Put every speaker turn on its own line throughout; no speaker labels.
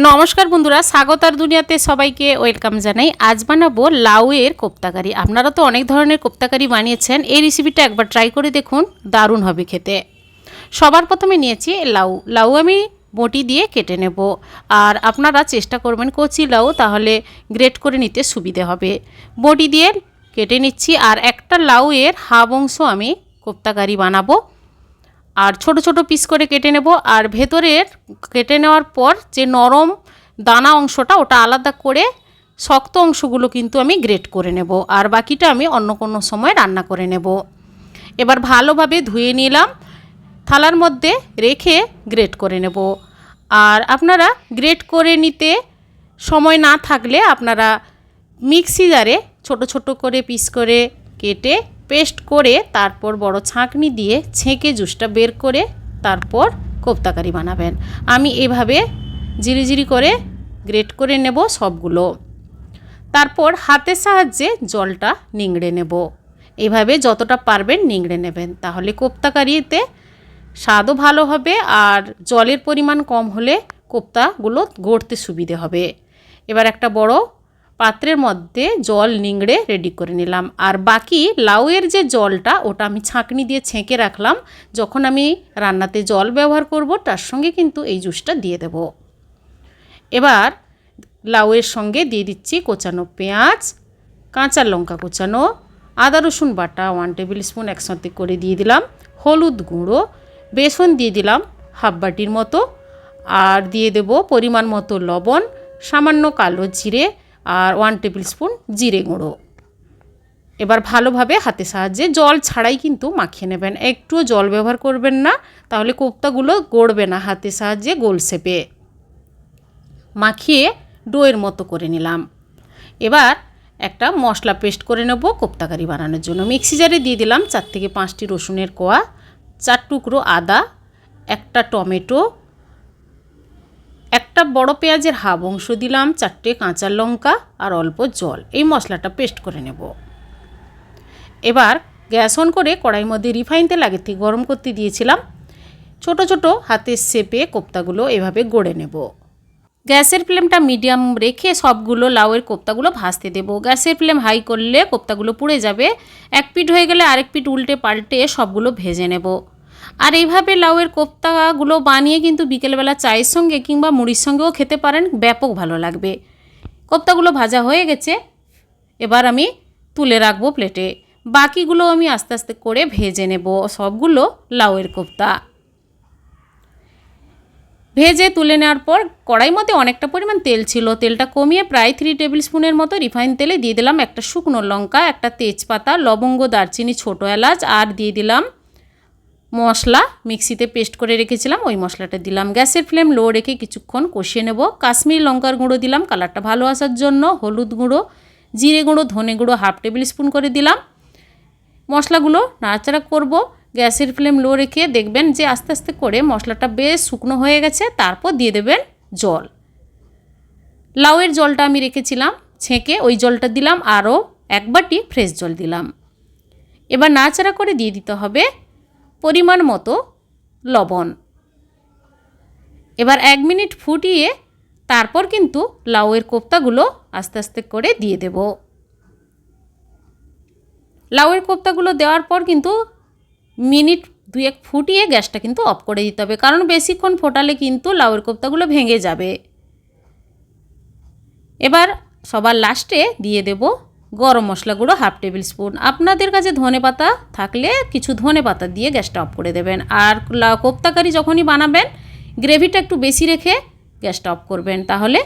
নমস্কার বন্ধুরা, স্বাগত আর দুনিয়াতে সবাইকে ওয়েলকাম জানাই। আজ বানাবো লাউয়ের কোপ্তাকারি। আপনারা তো অনেক ধরনের কোপ্তাকারি বানিয়েছেন, এই রেসিপিটা একবার ট্রাই করে দেখুন, দারুণ হবে খেতে। সবার প্রথমে নিয়েছি লাউ আমি বটি দিয়ে কেটে নেব। আর আপনারা চেষ্টা করবেন কচি লাউ, তাহলে গ্রেট করে নিতে সুবিধে হবে। বটি দিয়ে কেটে নিচ্ছি। আর একটা লাউয়ের হাফ অংশ আমি কোপ্তাকারি বানাবো, আর ছোট ছোট পিস করে কেটে নেব। আর ভেতরের কেটে নেওয়ার পর যে নরম দানা অংশটা, ওটা আলাদা করে শক্ত অংশগুলো কিন্তু আমি গ্রেট করে নেব। আর বাকিটা আমি অন্য কোনো সময় রান্না করে নেব। এবার ভালোভাবে ধুয়ে নিলাম, থালার মধ্যে রেখে গ্রেট করে নেব। আর আপনারা গ্রেট করে নিতে সময় না থাকলে আপনারা মিক্সি জারে ছোট ছোট করে পিস করে কেটে পেস্ট করে তারপর বড় ছাঁকনি দিয়ে ছেঁকে জুসটা বের করে তারপর কোপ্তাকারি বানাবেন। আমি এভাবে জিরি করে গ্রেট করে নেব সবগুলো। তারপর হাতের সাহায্যে জলটা নিংড়ে নেব। এভাবে যতটা পারবেন নিংড়ে নেবেন, তাহলে কোপ্তাকারিতে স্বাদও ভালো হবে আর জলের পরিমাণ কম হলে কোপ্তাগুলো গড়তে সুবিধে হবে। এবার একটা বড় পাত্রের মধ্যে জল নিংড়ে রেডি করে নিলাম। আর বাকি লাউয়ের যে জলটা, ওটা আমি ছাঁকনি দিয়ে ছেঁকে রাখলাম। যখন আমি রান্নাতে জল ব্যবহার করব, তার সঙ্গে কিন্তু এই জুসটা দিয়ে দেব। এবার লাউয়ের সঙ্গে দিয়ে দিচ্ছি কোচানো পেঁয়াজ, কাঁচা লঙ্কা কোচানো, আদা রসুন বাটা 1 টেবিল স্পুন একসাথে করে দিয়ে দিলাম, হলুদ গুঁড়ো, বেসন দিয়ে দিলাম হাফ বাটির মতো, আর দিয়ে দেব পরিমাণ মতো লবণ, সামান্য কালো জিরে আর 1 টেবিল স্পুন জিরে গুঁড়ো। এবার ভালোভাবে হাতের সাহায্যে জল ছাড়াই কিন্তু মাখিয়ে নেবেন, একটুও জল ব্যবহার করবেন না, তাহলে কোপ্তাগুলো গড়বে না। হাতের সাহায্যে গোল শেপে মাখিয়ে ডোয়ের মতো করে নিলাম। এবার একটা মশলা পেস্ট করে নেব কোপ্তাকারি বানানোর জন্য। মিক্সি জারে দিয়ে দিলাম 4 থেকে 5টি রসুনের কোয়া, 4 টুকরো আদা, একটা টমেটো, একটা বড় পেঁয়াজের হাফ অংশ দিলাম, 4টে কাঁচা লঙ্কা আর অল্প জল। এই মশলাটা পেস্ট করে নেব। এবার গ্যাস অন করে কড়াইয়ের মধ্যে রিফাইন তেল আগে থেকে গরম করতে দিয়েছিলাম। ছোট ছোট হাতের শেপে কোপ্তাগুলো এভাবে গড়ে নেব। গ্যাসের ফ্লেমটা মিডিয়াম রেখে সবগুলো লাউয়ের কোপ্তাগুলো ভাজতে দেব। গ্যাসের ফ্লেম হাই করলে কোপ্তাগুলো পুড়ে যাবে। এক পিঠ হয়ে গেলে আরেক পিঠ উল্টে পাল্টে সবগুলো ভেজে নেব। আর এইভাবে লাউয়ের কোপ্তাগুলো বানিয়ে কিন্তু বিকেলবেলা চায়ের সঙ্গে কিংবা মুড়ির সঙ্গেও খেতে পারেন, ব্যাপক ভালো লাগবে। কোপ্তাগুলো ভাজা হয়ে গেছে, এবার আমি তুলে রাখবো প্লেটে। বাকিগুলো আমি আস্তে আস্তে করে ভেজে নেব। সবগুলো লাউয়ের কোপ্তা ভেজে তুলে নেওয়ার পর কড়াইর মধ্যে অনেকটা পরিমাণ তেল ছিল, তেলটা কমিয়ে প্রায় 3 টেবিল স্পুনের মতো রিফাইন তেলে দিয়ে দিলাম একটা শুকনো লঙ্কা, একটা তেজপাতা, লবঙ্গ, দারচিনি, ছোটো এলাচ, আর দিয়ে দিলাম মশলা মিক্সিতে পেস্ট করে রেখেছিলাম, ওই মশলাটা দিলাম। গ্যাসের ফ্লেম লো রেখে কিছুক্ষণ কষিয়ে নেব। কাশ্মীরি লঙ্কার গুঁড়ো দিলাম কালারটা ভালো আসার জন্য, হলুদ গুঁড়ো, জিরে গুঁড়ো, ধনে গুঁড়ো হাফ টেবিল স্পুন করে দিলাম। মশলাগুলো নাড়াচাড়া করব। গ্যাসের ফ্লেম লো রেখে দেখবেন যে আস্তে আস্তে করে মশলাটা বেশ শুকনো হয়ে গেছে। তারপর দিয়ে দেবেন জল। লাউয়ের জলটা আমি রেখেছিলাম ছেঁকে, ওই জলটা দিলাম, আরও 1 বাটি ফ্রেশ জল দিলাম। এবার নাড়াচাড়া করে দিয়ে দিতে হবে পরিমাণ মতো লবণ। এবার 1 মিনিট ফুটিয়ে তারপর কিন্তু লাউয়ের কোপ্তাগুলো আস্তে আস্তে করে দিয়ে দেব। লাউয়ের কোপ্তাগুলো দেওয়ার পর কিন্তু মিনিট 2-1 ফুটিয়ে গ্যাসটা কিন্তু অফ করে দিতে হবে, কারণ বেশিক্ষণ ফোটালে কিন্তু লাউয়ের কোপ্তাগুলো ভেঙে যাবে। এবার সবার লাস্টে দিয়ে দেব গরম মশলা গুঁড়ো হাফ টেবিল স্পুন। আপনাদের কাছে ধনেপাতা থাকলে কিছু ধনেপাতা দিয়ে গ্যাসটা অফ করে দেবেন। আর কোপ্তাকারি যখনই বানাবেন গ্রেভিটা একটু বেশি রেখে গ্যাসটা অফ করবেন, তাহলে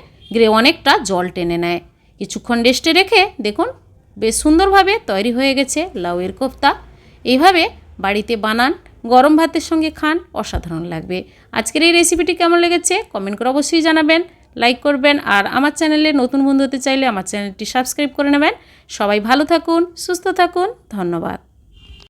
অনেকটা জল টেনে নেয়। কিছুক্ষণ রেস্টে রেখে দেখুন বেশ সুন্দরভাবে তৈরি হয়ে গেছে লাউয়ের কোপ্তা। এইভাবে বাড়িতে বানান, গরম ভাতের সঙ্গে খান, অসাধারণ লাগবে। আজকের এই রেসিপিটি কেমন লেগেছে কমেন্ট করে অবশ্যই জানাবেন, লাইক করবেন। আর আমার চ্যানেলে নতুন বন্ধু হতে চাইলে আমার চ্যানেলটি সাবস্ক্রাইব করে নেবেন। সবাই ভালো থাকুন, সুস্থ থাকুন, ধন্যবাদ।